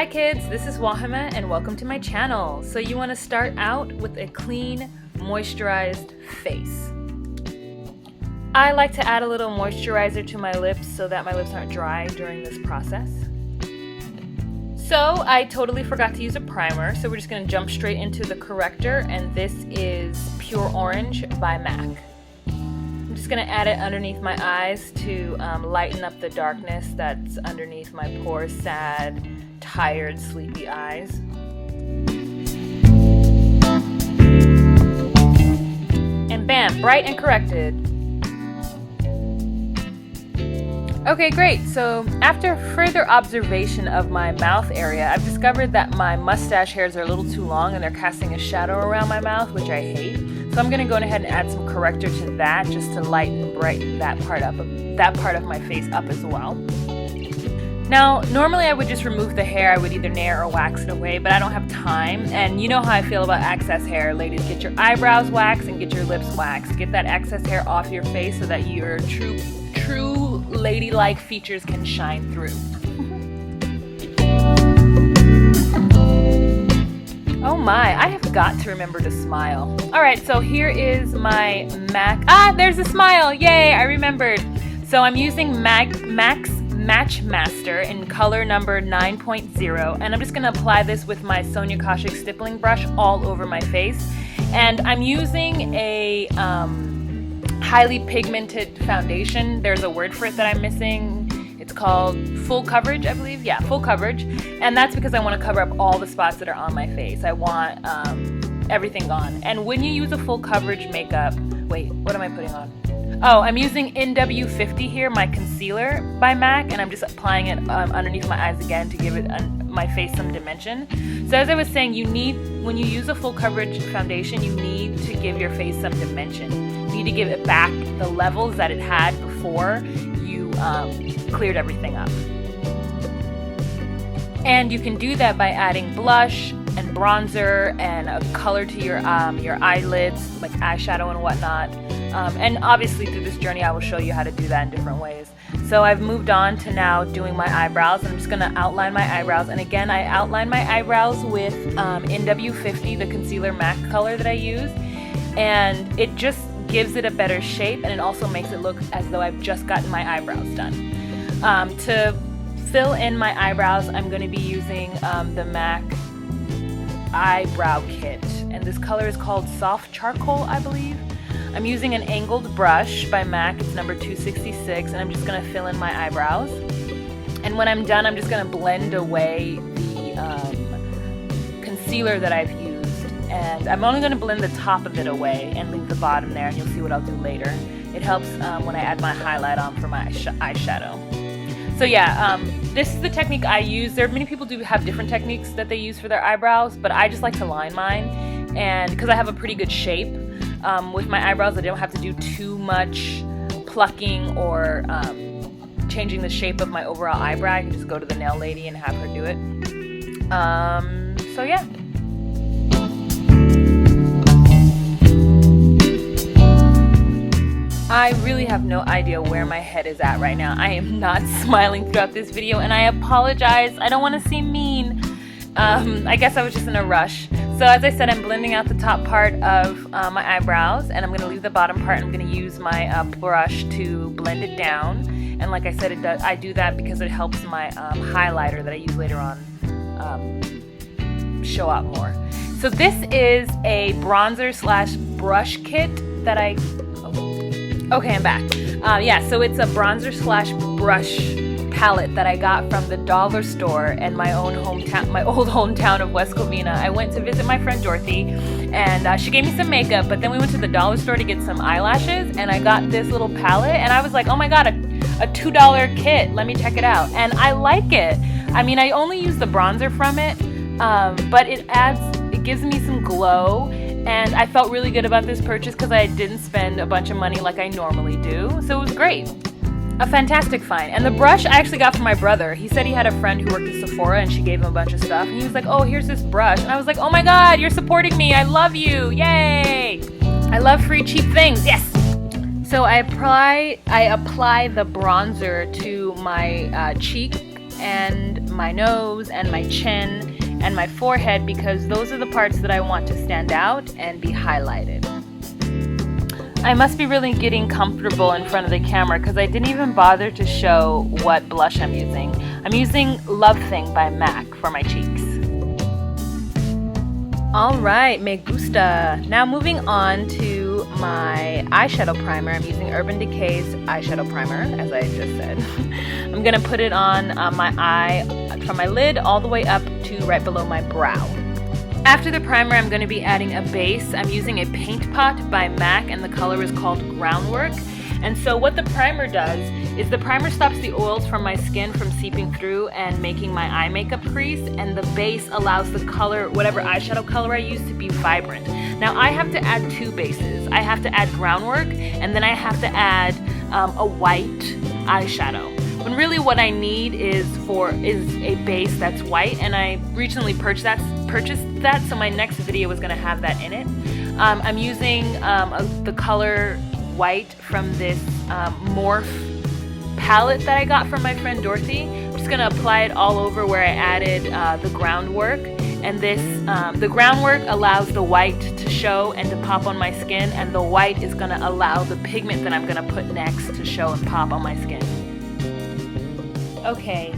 Hi kids, this is Wahima and welcome to my channel. So you want to start out with a clean, moisturized face. I like to add a little moisturizer to my lips so that my lips aren't dry during this process. So I totally forgot to use a primer, so we're just going to jump straight into the corrector, and this is Pure Orange by M.A.C. I'm just going to add it underneath my eyes to lighten up the darkness that's underneath my poor, sad, tired, sleepy eyes. And bam, bright and corrected. Okay, great. So after further observation of my mouth area, I've discovered that my mustache hairs are a little too long and they're casting a shadow around my mouth, which I hate. So I'm going to go ahead and add some corrector to that just to lighten and brighten that part of my face up as well. Now, normally I would just remove the hair. I would either nair or wax it away, but I don't have time. And you know how I feel about excess hair. Ladies, get your eyebrows waxed and get your lips waxed. Get that excess hair off your face so that your true ladylike features can shine through. Oh my, I have got to remember to smile. Alright, so here is my MAC. There's a smile! Yay, I remembered. So I'm using MAC's MatchMaster in color number 9.0, and I'm just going to apply this with my Sonia Kashuk stippling brush all over my face. And I'm using a highly pigmented foundation. There's a word for it that I'm missing. It's called full coverage, I believe. Yeah, full coverage. And that's because I want to cover up all the spots that are on my face. I want everything gone. And when you use a full coverage makeup, wait, what am I putting on? Oh, I'm using NW50 here, my concealer by M.A.C, and I'm just applying it underneath my eyes again to give it my face some dimension. So as I was saying, when you use a full coverage foundation, you need to give your face some dimension. You need to give it back the levels that it had before you cleared everything up. And you can do that by adding blush and bronzer and a color to your eyelids, like eyeshadow and whatnot. And obviously through this journey I will show you how to do that in different ways. So I've moved on to now doing my eyebrows. I'm just going to outline my eyebrows, and again I outline my eyebrows with NW50, the concealer MAC color that I use, and it just gives it a better shape, and it also makes it look as though I've just gotten my eyebrows done. To fill in my eyebrows, I'm going to be using the MAC eyebrow kit, and this color is called Soft Charcoal, I believe. I'm using an angled brush by M.A.C, it's number 266, and I'm just going to fill in my eyebrows. And when I'm done, I'm just going to blend away the concealer that I've used. And I'm only going to blend the top of it away and leave the bottom there, and you'll see what I'll do later. It helps when I add my highlight on for my eyeshadow. So yeah, this is the technique I use. Many people do have different techniques that they use for their eyebrows, but I just like to line mine, and because I have a pretty good shape. With my eyebrows, I don't have to do too much plucking or changing the shape of my overall eyebrow. I can just go to the nail lady and have her do it. So yeah. I really have no idea where my head is at right now. I am not smiling throughout this video, and I apologize. I don't want to seem mean. I guess I was just in a rush. So as I said, I'm blending out the top part of my eyebrows, and I'm going to leave the bottom part. I'm going to use my brush to blend it down. And like I said, I do that because it helps my highlighter that I use later on show up more. So this is a bronzer slash brush kit that okay, I'm back. Yeah, so it's a bronzer slash brush palette that I got from the dollar store in my old hometown of West Covina. I went to visit my friend Dorothy, and she gave me some makeup, but then we went to the dollar store to get some eyelashes, and I got this little palette, and I was like, oh my god, a $2 kit, let me check it out. And I like it. I mean, I only use the bronzer from it, but it gives me some glow, and I felt really good about this purchase because I didn't spend a bunch of money like I normally do, so it was great. A fantastic find. And the brush I actually got from my brother. He said he had a friend who worked at Sephora and she gave him a bunch of stuff. And he was like, oh, here's this brush. And I was like, oh my god, you're supporting me. I love you. Yay. I love free cheap things. Yes. So I apply the bronzer to my cheek and my nose and my chin and my forehead, because those are the parts that I want to stand out and be highlighted. I must be really getting comfortable in front of the camera because I didn't even bother to show what blush I'm using. I'm using Love Thing by MAC for my cheeks. Alright, me gusta. Now moving on to my eyeshadow primer. I'm using Urban Decay's eyeshadow primer, as I just said. I'm going to put it on my eye from my lid all the way up to right below my brow. After the primer, I'm going to be adding a base. I'm using a Paint Pot by MAC, and the color is called Groundwork. And so what the primer does is the primer stops the oils from my skin from seeping through and making my eye makeup crease, and the base allows the color, whatever eyeshadow color I use, to be vibrant. Now I have to add two bases. I have to add Groundwork, and then I have to add a white eyeshadow. When really what I need is a base that's white, and I recently purchased that, so my next video is going to have that in it. I'm using the color white from this Morphe palette that I got from my friend Dorothy. I'm just going to apply it all over where I added the groundwork, and the groundwork allows the white to show and to pop on my skin, and the white is going to allow the pigment that I'm going to put next to show and pop on my skin. Okay,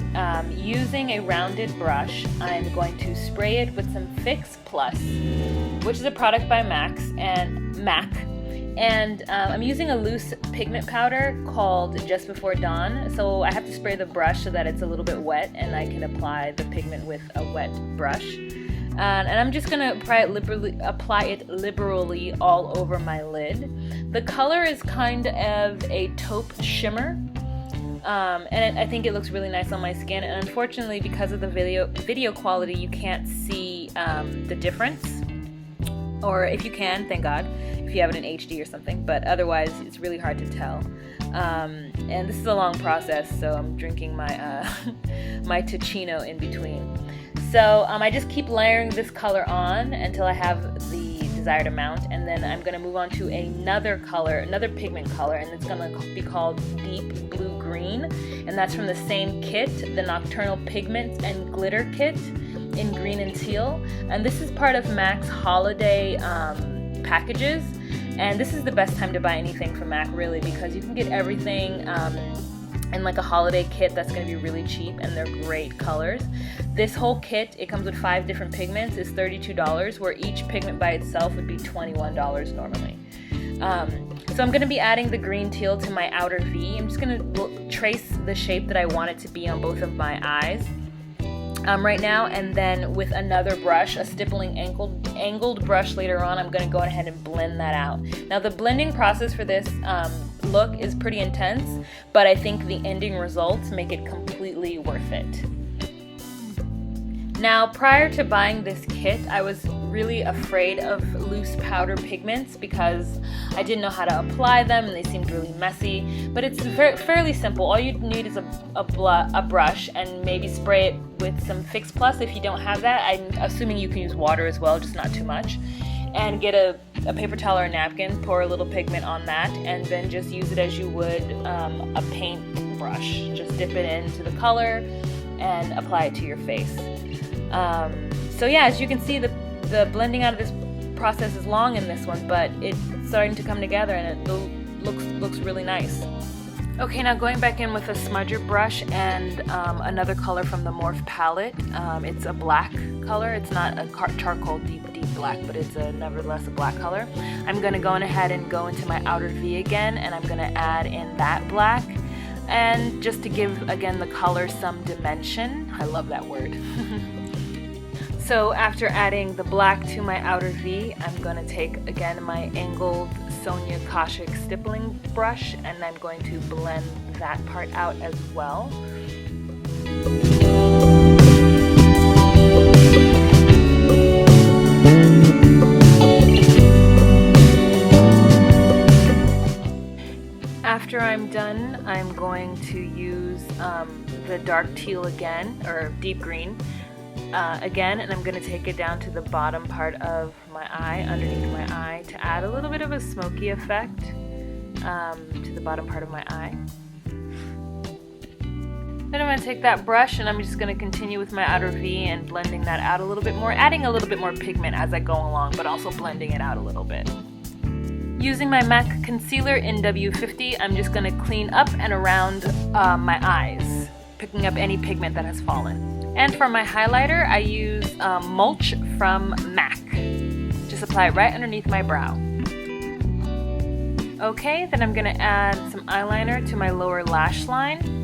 using a rounded brush, I'm going to spray it with some Fix Plus, which is a product by MAC, and I'm using a loose pigment powder called Just Before Dawn, so I have to spray the brush so that it's a little bit wet and I can apply the pigment with a wet brush. And I'm just going to apply it liberally all over my lid. The color is kind of a taupe shimmer. And I think it looks really nice on my skin, and unfortunately because of the video quality you can't see the difference, or if you can, thank God, if you have it in HD or something, but otherwise it's really hard to tell. And this is a long process, so I'm drinking my my Ticino in between. So I just keep layering this color on until I have the desired amount, and then I'm going to move on to another pigment color, and it's going to be called Deep Blue Green, and that's from the same kit, the Nocturnal Pigments and Glitter Kit in green and teal. And this is part of MAC's holiday packages, and this is the best time to buy anything from MAC, really, because you can get everything in like a holiday kit that's going to be really cheap, and they're great colors. This whole kit, it comes with 5 different pigments, is $32, where each pigment by itself would be $21 normally. So I'm going to be adding the green teal to my outer V. I'm just going to trace the shape that I want it to be on both of my eyes right now, and then with another brush, a stippling angled brush later on, I'm going to go ahead and blend that out. Now the blending process for this look is pretty intense, but I think the ending results make it completely worth it. Now, prior to buying this kit, I was really afraid of loose powder pigments because I didn't know how to apply them and they seemed really messy, but it's fairly simple. All you need is a brush and maybe spray it with some Fix Plus. If you don't have that, I'm assuming you can use water as well, just not too much. And get a paper towel or a napkin, pour a little pigment on that, and then just use it as you would a paint brush. Just dip it into the color and apply it to your face. So yeah, as you can see, the blending out of this process is long in this one, but it's starting to come together and it looks really nice. Okay, now going back in with a smudger brush and another color from the Morphe palette. It's a black color. It's not a charcoal deep black, but it's nevertheless a black color. I'm going to go ahead and go into my outer V again, and I'm going to add in that black, and just to give again the color some dimension. I love that word. So after adding the black to my outer V, I'm going to take again my angled Sonia Kashuk stippling brush, and I'm going to blend that part out as well. After I'm done, I'm going to use the dark teal again, or deep green, again, and I'm going to take it down to the bottom part of my eye, underneath my eye, to add a little bit of a smoky effect to the bottom part of my eye. Then I'm going to take that brush and I'm just going to continue with my outer V and blending that out a little bit more, adding a little bit more pigment as I go along, but also blending it out a little bit. Using my MAC Concealer in W50, I'm just going to clean up and around my eyes, picking up any pigment that has fallen. And for my highlighter, I use Mulch from M.A.C. Just apply it right underneath my brow. Okay, then I'm going to add some eyeliner to my lower lash line.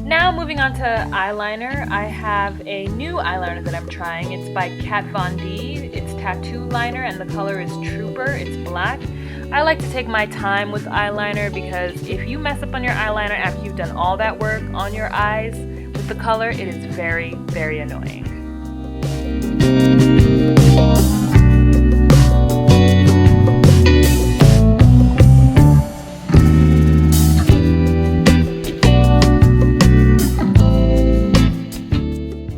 Now moving on to eyeliner, I have a new eyeliner that I'm trying. It's by Kat Von D. It's Tattoo Liner and the color is Trooper. It's black. I like to take my time with eyeliner because if you mess up on your eyeliner after you've done all that work on your eyes with the color, it is very, very annoying.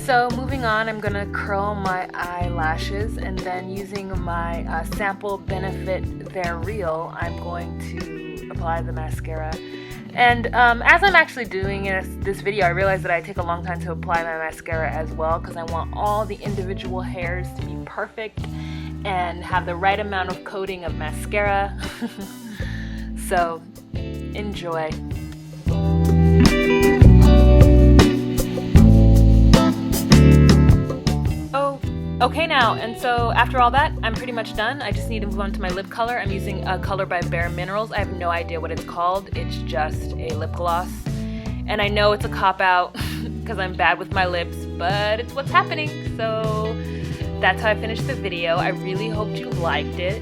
So moving on, I'm gonna curl my eyelashes and then using my Sample Benefit They're Real, I'm going to apply the mascara. And as I'm actually doing this video, I realized that I take a long time to apply my mascara as well because I want all the individual hairs to be perfect and have the right amount of coating of mascara. So enjoy. Okay now, and so after all that, I'm pretty much done. I just need to move on to my lip color. I'm using a color by Bare Minerals. I have no idea what it's called. It's just a lip gloss. And I know it's a cop-out because I'm bad with my lips, but it's what's happening. So that's how I finished the video. I really hoped you liked it.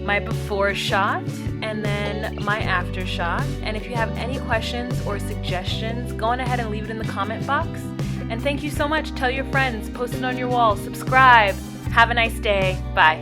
My before shot and then my after shot. And if you have any questions or suggestions, go on ahead and leave it in the comment box. And thank you so much. Tell your friends, post it on your wall, subscribe. Have a nice day. Bye.